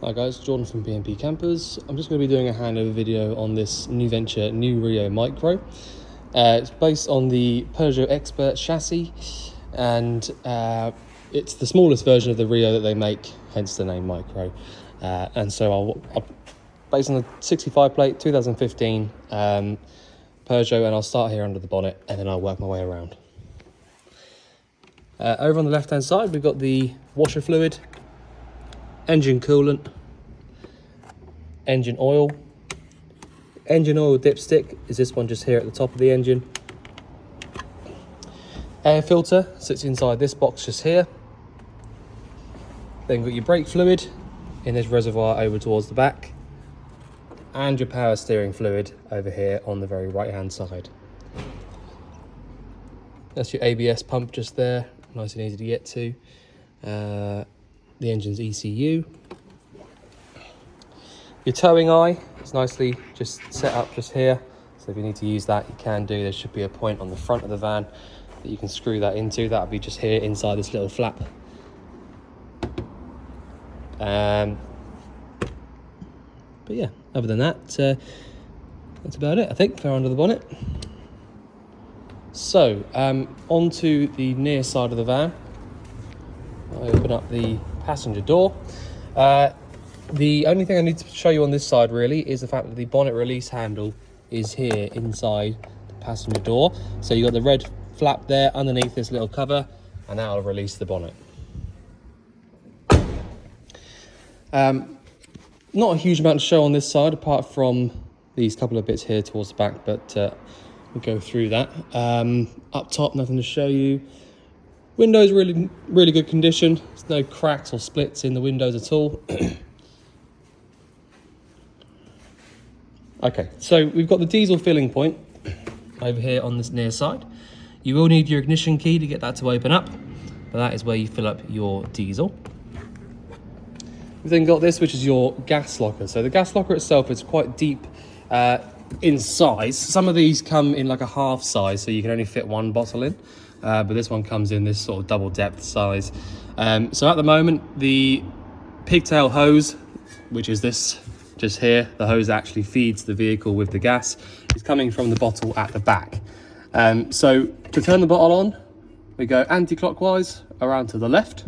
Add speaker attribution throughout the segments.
Speaker 1: Hi guys, Jordan from BNP Campers. I'm just going to be doing a handover video on this new Venture Rio Micro. It's based on the Peugeot Expert chassis, and it's the smallest version of the Rio that they make, hence the name Micro. And so I'll based on the 65 plate 2015 Peugeot, and I'll start here under the bonnet and then I'll work my way around. Over on the left hand side we've got the washer fluid, engine coolant, engine oil. Engine oil dipstick is this one just here at the top of the engine. Air filter sits inside this box just here. Then got your brake fluid in this reservoir over towards the back, and your power steering fluid over here on the very right hand side. That's your ABS pump just there, nice and easy to get to. The engine's ECU. Your towing eye is nicely just set up just here, so if you need to use that you can do. There should be a point on the front of the van that you can screw that into. That'll be just here inside this little flap. But yeah, other than that, that's about it I think for under the bonnet. So onto the near side of the van. I open up the passenger door. The only thing I need to show you on this side really is the fact that the bonnet release handle is here inside the passenger door. So you've got the red flap there underneath this little cover, and that'll release the bonnet. Not a huge amount to show on this side apart from these couple of bits here towards the back, but we'll go through that. Up top, nothing to show you. Windows really good condition. There's no cracks or splits in the windows at all. Okay, so we've got the diesel filling point over here on this near side. You will need your ignition key to get that to open up, but that is where you fill up your diesel. We've then got this, which is your gas locker. So the gas locker itself is quite deep in size. Some of these come in like a half size, so you can only fit one bottle in. But this one comes in this sort of double depth size. So at the moment, the pigtail hose, which is this just here, the hose that actually feeds the vehicle with the gas, is coming from the bottle at the back. So to turn the bottle on, we go anti-clockwise around to the left.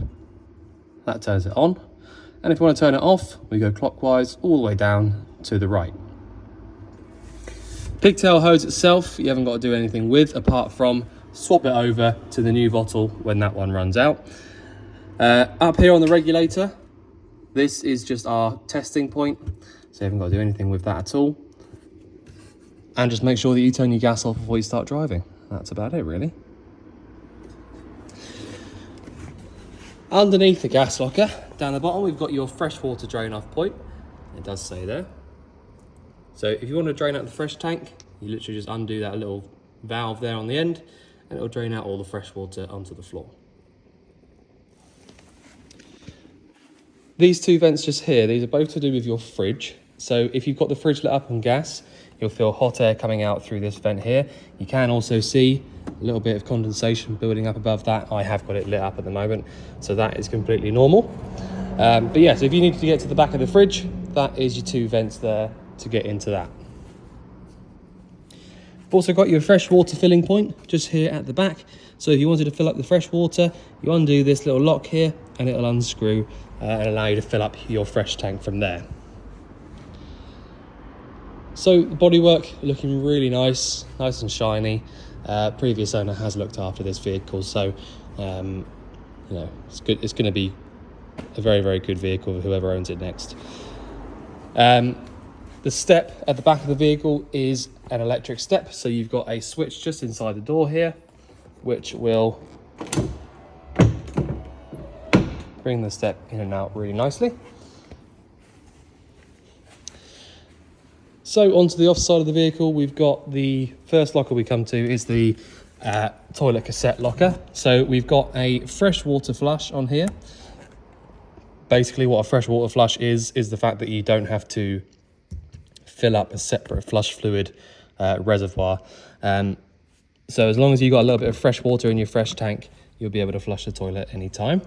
Speaker 1: That turns it on. And if you want to turn it off, we go clockwise all the way down to the right. Pigtail hose itself, you haven't got to do anything with apart from swap it over to the new bottle when that one runs out. Up here on the regulator, this is just our testing point, so you haven't got to do anything with that at all. And just make sure that you turn your gas off before you start driving. That's about it really. Underneath the gas locker, down the bottom, we've got your freshwater drain off point. It does say there. So if you want to drain out the fresh tank, you literally just undo that little valve there on the end, and it'll drain out all the fresh water onto the floor. These two vents just here, these are both to do with your fridge. So if you've got the fridge lit up on gas, you'll feel hot air coming out through this vent here. You can also see a little bit of condensation building up above that. I have got it lit up at the moment, so that is completely normal. But yeah, so if you need to get to the back of the fridge, that is your two vents there to get into that. You've also got your fresh water filling point just here at the back. So if you wanted to fill up the fresh water, you undo this little lock here and it'll unscrew and allow you to fill up your fresh tank from there. So the bodywork looking really nice and shiny. Previous owner has looked after this vehicle, so you know, it's good. It's going to be a very good vehicle for whoever owns it next. The step at the back of the vehicle is an electric step, so you've got a switch just inside the door here, which will bring the step in and out really nicely. So onto the off side of the vehicle, we've got the first locker we come to is the toilet cassette locker. So we've got a freshwater flush on here. Basically what a freshwater flush is the fact that you don't have to fill up a separate flush fluid reservoir. So as long as you've got a little bit of fresh water in your fresh tank, you'll be able to flush the toilet anytime.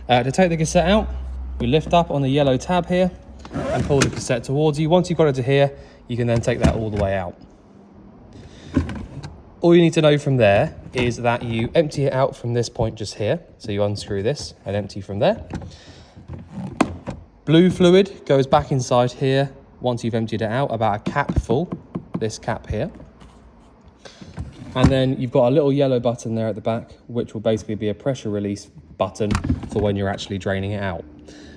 Speaker 1: To take the cassette out, We lift up on the yellow tab here and pull the cassette towards you. Once you've got it to here, you can then take that all the way out. All you need to know from there is that you empty it out from this point just here. So you unscrew this and empty from there. Blue fluid goes back inside here once you've emptied it out, about a cap full, this cap here. And then you've got a little yellow button there at the back, which will basically be a pressure release button for when you're actually draining it out.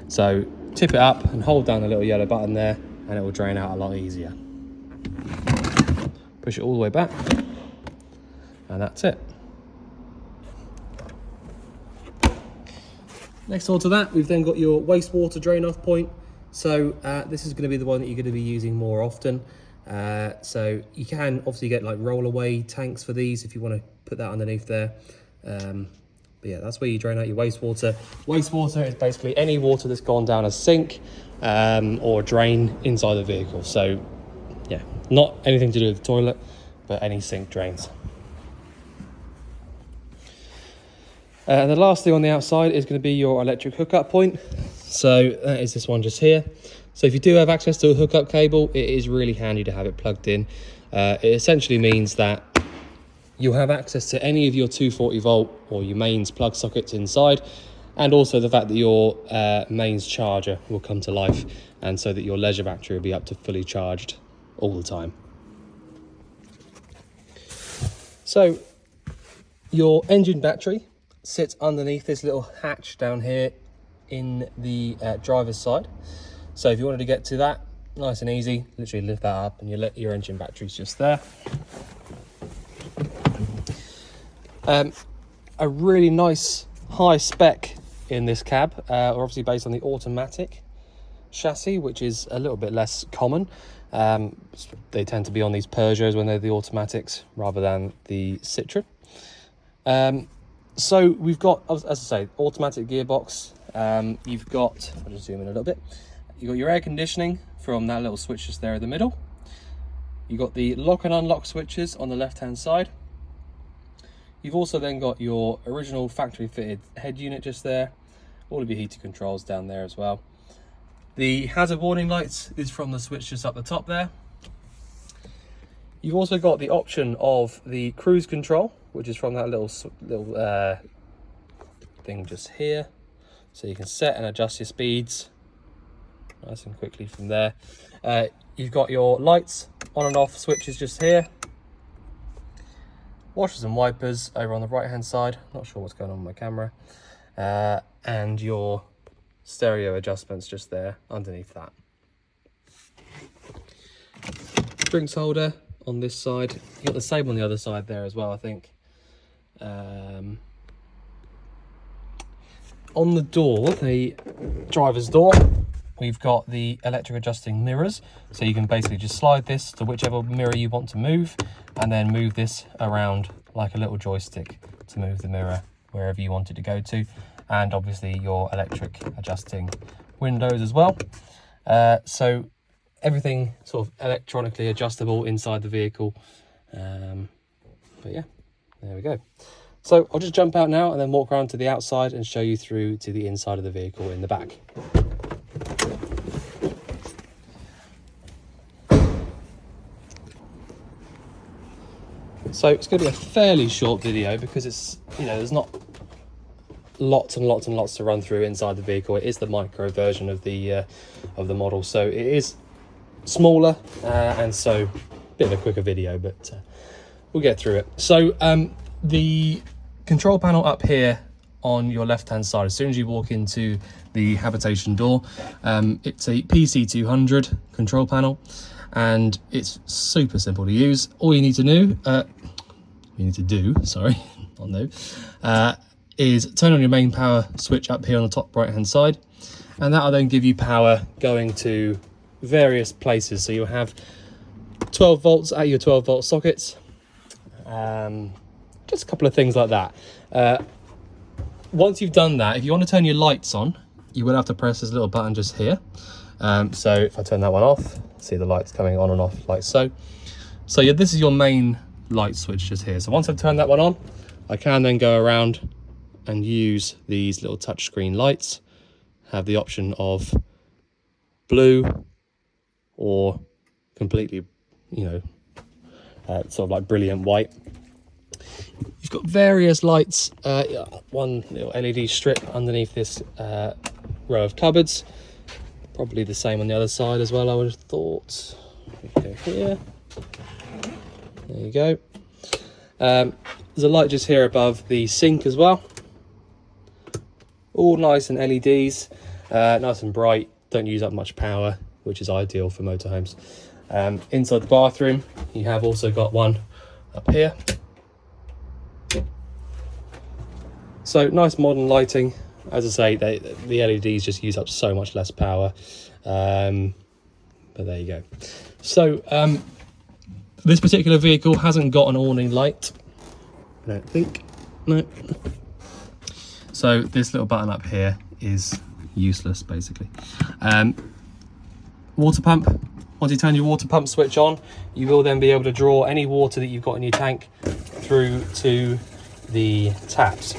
Speaker 1: So tip it up and hold down the little yellow button there and it will drain out a lot easier. Push it all the way back and that's it. Next on to that, we've then got your wastewater drain off point. So this is going to be the one that you're going to be using more often. So you can obviously get like roll-away tanks for these if you want to put that underneath there. But yeah, that's where you drain out your wastewater. Wastewater is basically any water that's gone down a sink or drain inside the vehicle. So yeah, not anything to do with the toilet, but any sink drains. And the last thing on the outside is going to be your electric hookup point. So that is this one just here. So if you do have access to a hookup cable, it is really handy to have it plugged in. It essentially means that you'll have access to any of your 240 volt or your mains plug sockets inside, and also the fact that your mains charger will come to life, and so that your leisure battery will be up to fully charged all the time. So your engine battery sits underneath this little hatch down here in the driver's side. So if you wanted to get to that, nice and easy, literally lift that up and your engine battery's just there. A really nice high spec in this cab, obviously based on the automatic chassis, which is a little bit less common. They tend to be on these Peugeots when they're the automatics rather than the Citroen. So we've got, as I say, automatic gearbox. You've got, I'll just zoom in a little bit. You've got your air conditioning from that little switch just there in the middle. You've got the lock and unlock switches on the left-hand side. You've also then got your original factory fitted head unit just there. All of your heater controls down there as well. The hazard warning lights is from the switch just up the top there. You've also got the option of the cruise control, which is from that little thing just here. So you can set and adjust your speeds nice and quickly from there. You've got your lights on and off switches just here. Washers and wipers over on the right hand side. Not sure what's going on with my camera. And your stereo adjustments just there underneath that. Drinks holder on this side. You've got the same on the other side there as well, I think. On the door, the driver's door, we've got the electric adjusting mirrors. So you can basically just slide this to whichever mirror you want to move, and then move this around like a little joystick to move the mirror wherever you want it to go to. And obviously your electric adjusting windows as well. So everything sort of electronically adjustable inside the vehicle. But yeah, there we go. So I'll just jump out now and then walk around to the outside and show you through to the inside of the vehicle in the back. So it's going to be a fairly short video because it's, there's not lots and lots and lots to run through inside the vehicle. It is the micro version of the model, so it is smaller and so a bit of a quicker video, but we'll get through it. So the control panel up here on your left hand side, as soon as you walk into the habitation door, it's a PC200 control panel, and it's super simple to use. All you need to do, is turn on your main power switch up here on the top right hand side, and that'll then give you power going to various places. So you'll have 12 volts at your 12 volt sockets, just a couple of things like that. Once you've done that, if you want to turn your lights on, you will have to press this little button just here. So if I turn that one off, see the lights coming on and off like so. So yeah, this is your main light switch just here. So once I've turned that one on, I can then go around and use these little touchscreen lights have the option of blue or completely, sort of like brilliant white. You've got various lights, one little LED strip underneath this row of cupboards. Probably the same on the other side as well, I would have thought. We go here. There you go. There's a light just here above the sink as well. All nice and LEDs, nice and bright, don't use up much power, which is ideal for motorhomes. Inside the bathroom, you have also got one up here. So nice modern lighting. As I say, the LEDs just use up so much less power. But there you go. So this particular vehicle hasn't got an awning light, I don't think. No. So this little button up here is useless, basically. Water pump. Once you turn your water pump switch on, you will then be able to draw any water that you've got in your tank through to the taps.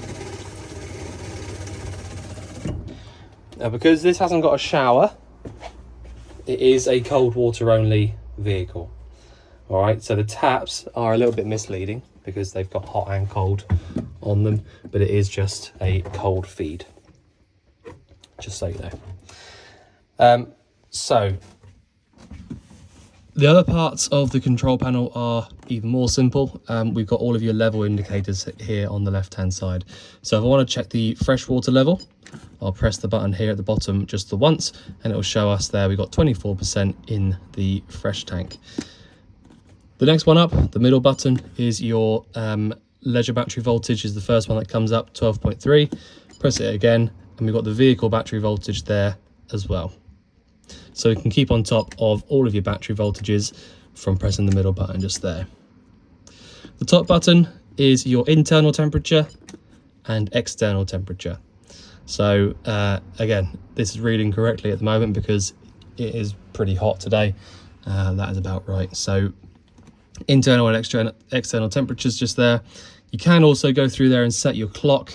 Speaker 1: Now, because this hasn't got a shower, it is a cold water only vehicle. All right, so the taps are a little bit misleading because they've got hot and cold on them, but it is just a cold feed, just so you know. So the other parts of the control panel are even more simple. We've got all of your level indicators here on the left hand side. So if I want to check the freshwater level, I'll press the button here at the bottom just the once, and it will show us there we've got 24% in the fresh tank. The next one up, the middle button, is your leisure battery voltage, is the first one that comes up, 12.3. Press it again, and we've got the vehicle battery voltage there as well. So you can keep on top of all of your battery voltages from pressing the middle button just there. The top button is your internal temperature and external temperature. So again, this is reading correctly at the moment because it is pretty hot today. That is about right. So internal and external temperatures just there. You can also go through there and set your clock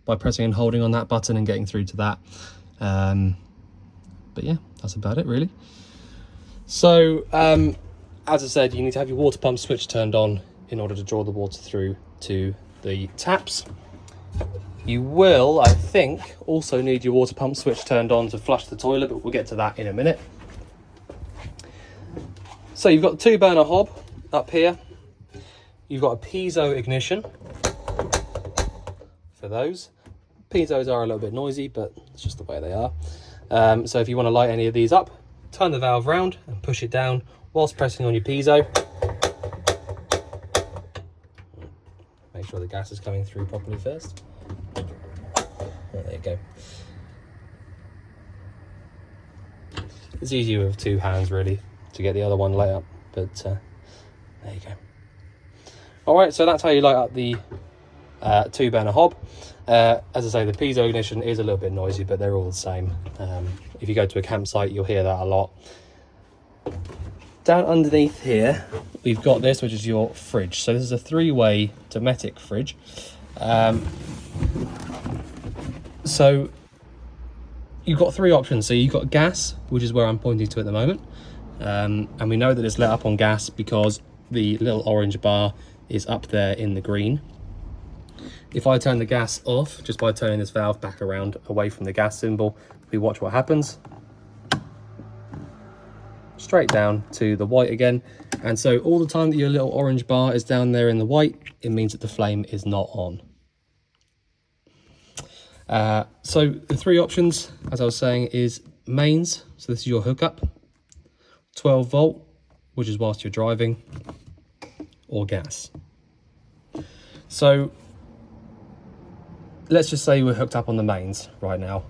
Speaker 1: by pressing and holding on that button and getting through to that. But yeah, that's about it really. So as I said, you need to have your water pump switch turned on in order to draw the water through to the taps. You will, I think, also need your water pump switch turned on to flush the toilet, but we'll get to that in a minute. So you've got the 2 burner hob up here. You've got a piezo ignition for those. Piezos are a little bit noisy, but it's just the way they are. So if you want to light any of these up, turn the valve round and push it down whilst pressing on your piezo. Make sure the gas is coming through properly first. There you go. It's easier with 2 hands really to get the other one lit up, but there you go. All right, so that's how you light up the 2 burner hob. As I say, the piezo ignition is a little bit noisy, but they're all the same. If you go to a campsite, you'll hear that a lot. Down underneath here, we've got this, which is your fridge. So this is a 3-way Dometic fridge. So you've got 3 options. So you've got gas, which is where I'm pointing to at the moment. And we know that it's lit up on gas because the little orange bar is up there in the green. If I turn the gas off, just by turning this valve back around away from the gas symbol, we watch what happens. Straight down to the white again. And so all the time that your little orange bar is down there in the white, it means that the flame is not on. So the 3 options, as I was saying, is mains. So this is your hookup, 12 volt, which is whilst you're driving, or gas. So let's just say we're hooked up on the mains right now.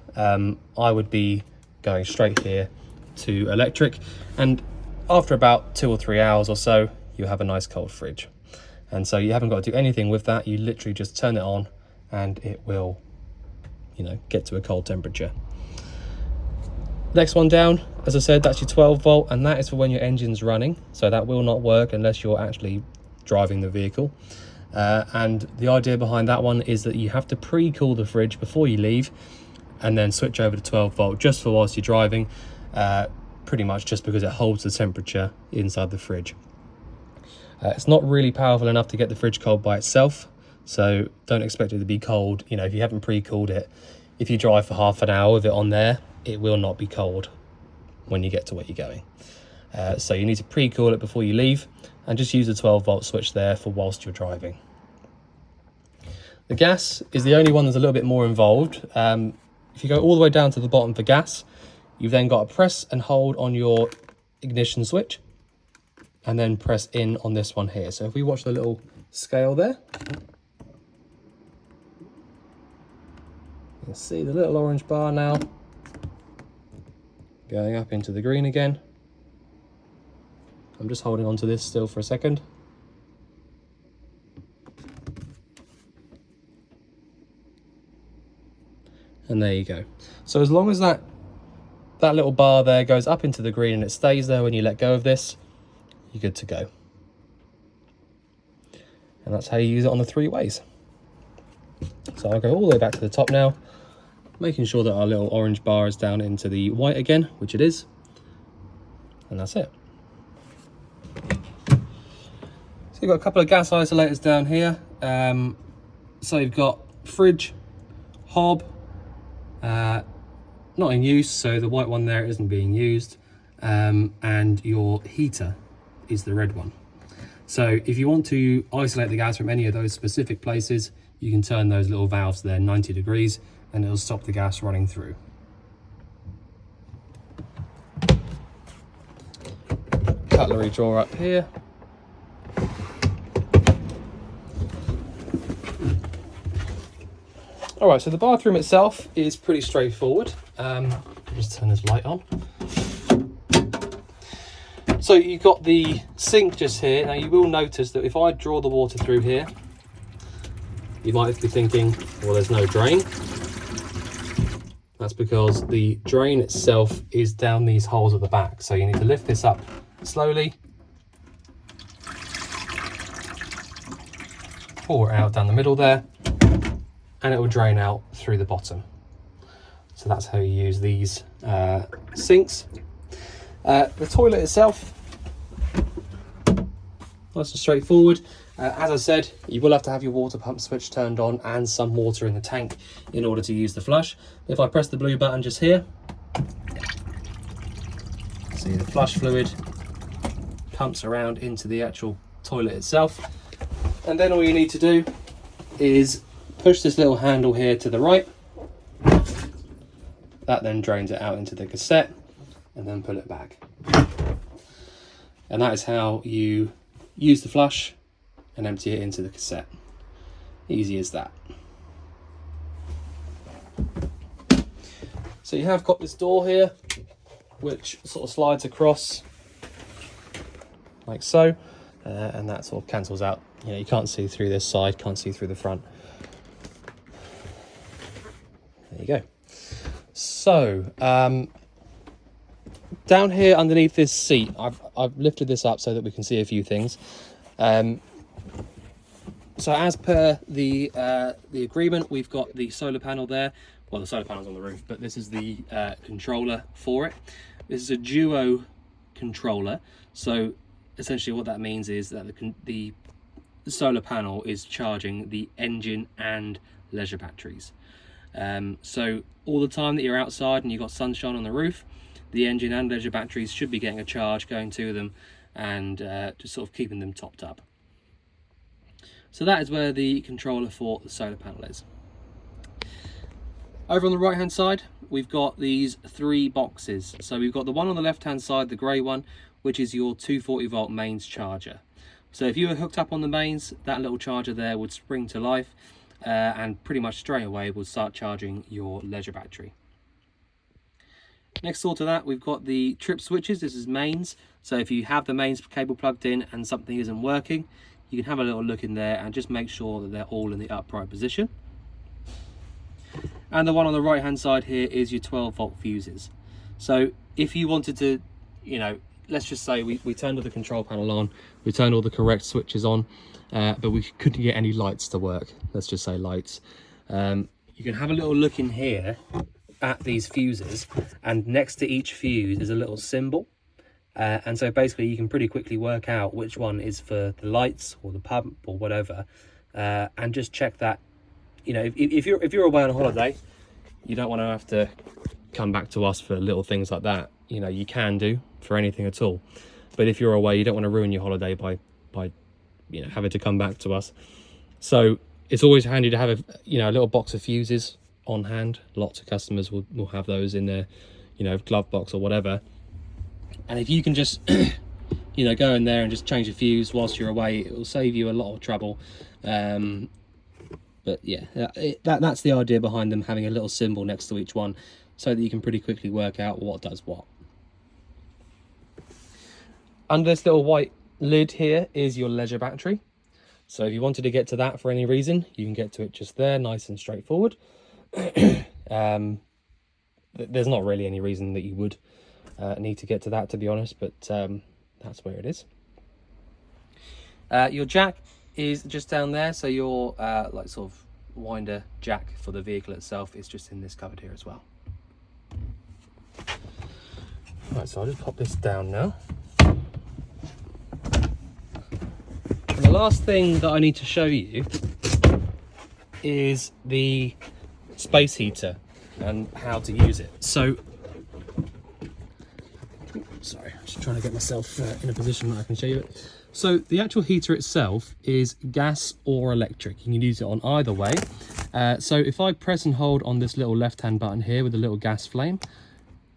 Speaker 1: I would be going straight here to electric, and after about 2 or 3 hours or so, you have a nice cold fridge. And so you haven't got to do anything with that. You literally just turn it on and it will, get to a cold temperature. Next one down, as I said, that's your 12 volt, and that is for when your engine's running. So that will not work unless you're actually driving the vehicle. And the idea behind that one is that you have to pre-cool the fridge before you leave, and then switch over to 12 volt just for whilst you're driving, pretty much just because it holds the temperature inside the fridge. It's not really powerful enough to get the fridge cold by itself, so don't expect it to be cold. You know, if you haven't pre-cooled it, if you drive for half an hour with it on there, it will not be cold when you get to where you're going. So you need to pre-cool it before you leave, and just use the 12 volt switch there for whilst you're driving. The gas is the only one that's a little bit more involved. If you go all the way down to the bottom for gas, you've then got to press and hold on your ignition switch, and then press in on this one here. So if we watch the little scale there, you can see the little orange bar now going up into the green again. I'm just holding on to this still for a second. And there you go. So as long as that little bar there goes up into the green and it stays there when you let go of this, you're good to go. And that's how you use it on the 3 ways. So I'll go all the way back to the top now, making sure that our little orange bar is down into the white again, which it is. And that's it. So you've got a couple of gas isolators down here. So you've got fridge, hob, not in use, so the white one there isn't being used, and your heater is the red one. So if you want to isolate the gas from any of those specific places, you can turn those little valves there 90 degrees and it'll stop the gas running through. Cutlery drawer up here. All right, so the bathroom itself is pretty straightforward. Just turn this light on. So you've got the sink just here. Now you will notice that if I draw the water through here, you might be thinking, well, there's no drain. That's because the drain itself is down these holes at the back. So you need to lift this up slowly, pour it out down the middle there, and it will drain out through the bottom. So that's how you use these sinks. The toilet itself, nice and straightforward. As I said, you will have to have your water pump switch turned on and some water in the tank in order to use the flush. If I press the blue button just here, see the flush fluid pumps around into the actual toilet itself. And then all you need to do is push this little handle here to the right. That then drains it out into the cassette, and then pull it back. And that is how you use the flush and empty it into the cassette. Easy as that. So you have got this door here, which sort of slides across like so, and that sort of cancels out. You know, you can't see through this side, can't see through the front. There you go. So down here underneath this seat, I've lifted this up so that we can see a few things. So as per the agreement, we've got the solar panel there. Well, the solar panel's on the roof, but this is the controller for it. This is a duo controller. So essentially what that means is that the solar panel is charging the engine and leisure batteries. So all the time that you're outside and you've got sunshine on the roof, the engine and leisure batteries should be getting a charge going to them and just sort of keeping them topped up. So that is where the controller for the solar panel is. Over on the right hand side, we've got these 3 boxes. So we've got the one on the left hand side, the grey one, which is your 240 volt mains charger. So if you were hooked up on the mains, that little charger there would spring to life and pretty much straight away will start charging your leisure battery. Next door to that, we've got the trip switches. This is mains. So if you have the mains cable plugged in and something isn't working, you can have a little look in there and just make sure that they're all in the upright position. And the one on the right hand side here is your 12 volt fuses. So if you wanted to, you know, let's just say we turned all the control panel on, we turned all the correct switches on, but we couldn't get any lights to work. Let's just say lights. You can have a little look in here at these fuses, and next to each fuse is a little symbol. And so basically you can pretty quickly work out which one is for the lights or the pump or whatever, and just check that. You know, if you're away on a holiday, you don't want to have to come back to us for little things like that. You know, you can do for anything at all, but if you're away, you don't want to ruin your holiday by you know, having to come back to us. So it's always handy to have a little box of fuses on hand. Lots of customers will have those in their, you know, glove box or whatever. And if you can just you know, go in there and just change the fuse whilst you're away, it will save you a lot of trouble. But yeah, that's the idea behind them having a little symbol next to each one, so that you can pretty quickly work out what does what. Under this little white lid here is your leisure battery. So if you wanted to get to that for any reason, you can get to it just there, nice and straightforward. There's not really any reason that you would need to get to that, to be honest, but that's where it is. Your jack is just down there, so your like sort of winder jack for the vehicle itself is just in this cupboard here as well. Right, so I'll just pop this down now. And the last thing that I need to show you is the space heater and how to use it. So, sorry, I'm just trying to get myself in a position that I can show you it. So the actual heater itself is gas or electric. You can use it on either way. So if I press and hold on this little left-hand button here with the little gas flame,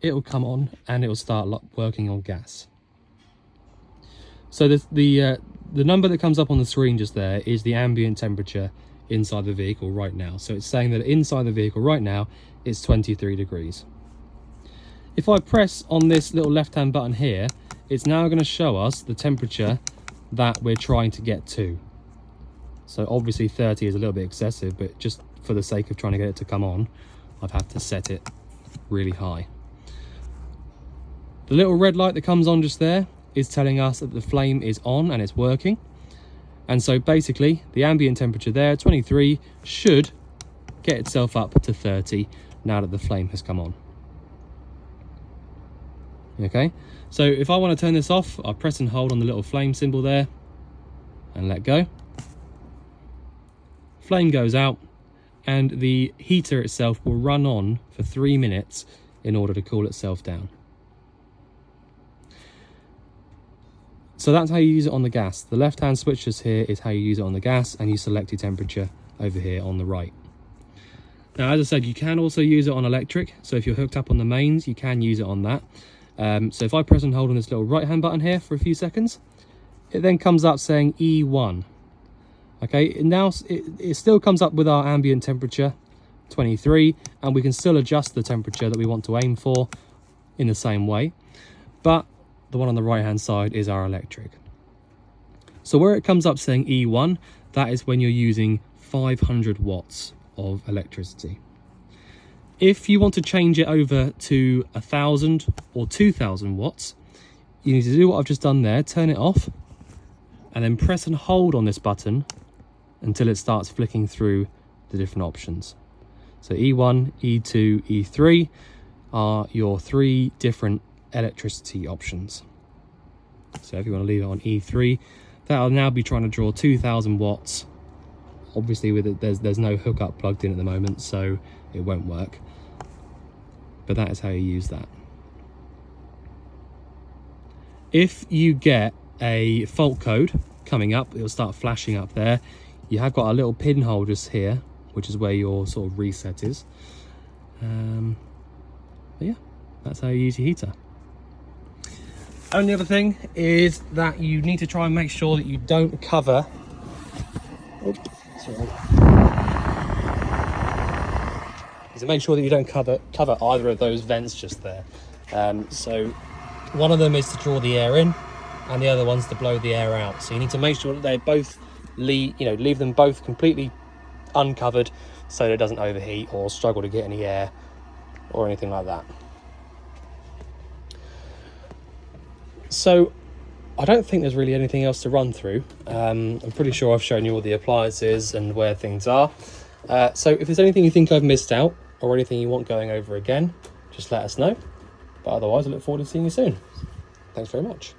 Speaker 1: it will come on and it will start working on gas. So the number that comes up on the screen just there is the ambient temperature inside the vehicle right now. So it's saying that inside the vehicle right now it's 23 degrees. If I press on this little left-hand button here, it's now going to show us the temperature that we're trying to get to. So obviously 30 is a little bit excessive, but just for the sake of trying to get it to come on, I've had to set it really high. The little red light that comes on just there is telling us that the flame is on and it's working. And so basically the ambient temperature there, 23, should get itself up to 30 now that the flame has come on. Okay, so if I want to turn this off, I press and hold on the little flame symbol there and let go. Flame goes out and the heater itself will run on for 3 minutes in order to cool itself down. So that's how you use it on the gas. The left-hand switch just here is how you use it on the gas, and you select your temperature over here on the right. Now, as I said, you can also use it on electric. So if you're hooked up on the mains, you can use it on that. So if I press and hold on this little right-hand button here for a few seconds, it then comes up saying E1. Okay, now it still comes up with our ambient temperature, 23, and we can still adjust the temperature that we want to aim for in the same way. But the one on the right-hand side is our electric. So where it comes up saying E1, that is when you're using 500 watts of electricity. If you want to change it over to 1,000 or 2,000 watts, you need to do what I've just done there, turn it off, and then press and hold on this button until it starts flicking through the different options. So E1, E2, E3 are your 3 different electricity options. So if you want to leave it on E3, that'll now be trying to draw 2,000 watts. Obviously with it, there's no hookup plugged in at the moment, so it won't work. But that is how you use that. If you get a fault code coming up, it'll start flashing up there. You have got a little pinhole just here, which is where your sort of reset is. But yeah, that's how you use your heater. Only other thing is that you need to try and make sure that you don't cover. Oops, sorry. So make sure that you don't cover either of those vents just there. So one of them is to draw the air in, and the other one's to blow the air out. So you need to make sure that they both leave them both completely uncovered, so that it doesn't overheat or struggle to get any air or anything like that. So I don't think there's really anything else to run through. I'm pretty sure I've shown you all the appliances and where things are. So if there's anything you think I've missed out, or anything you want going over again, just let us know. But otherwise, I look forward to seeing you soon. Thanks very much.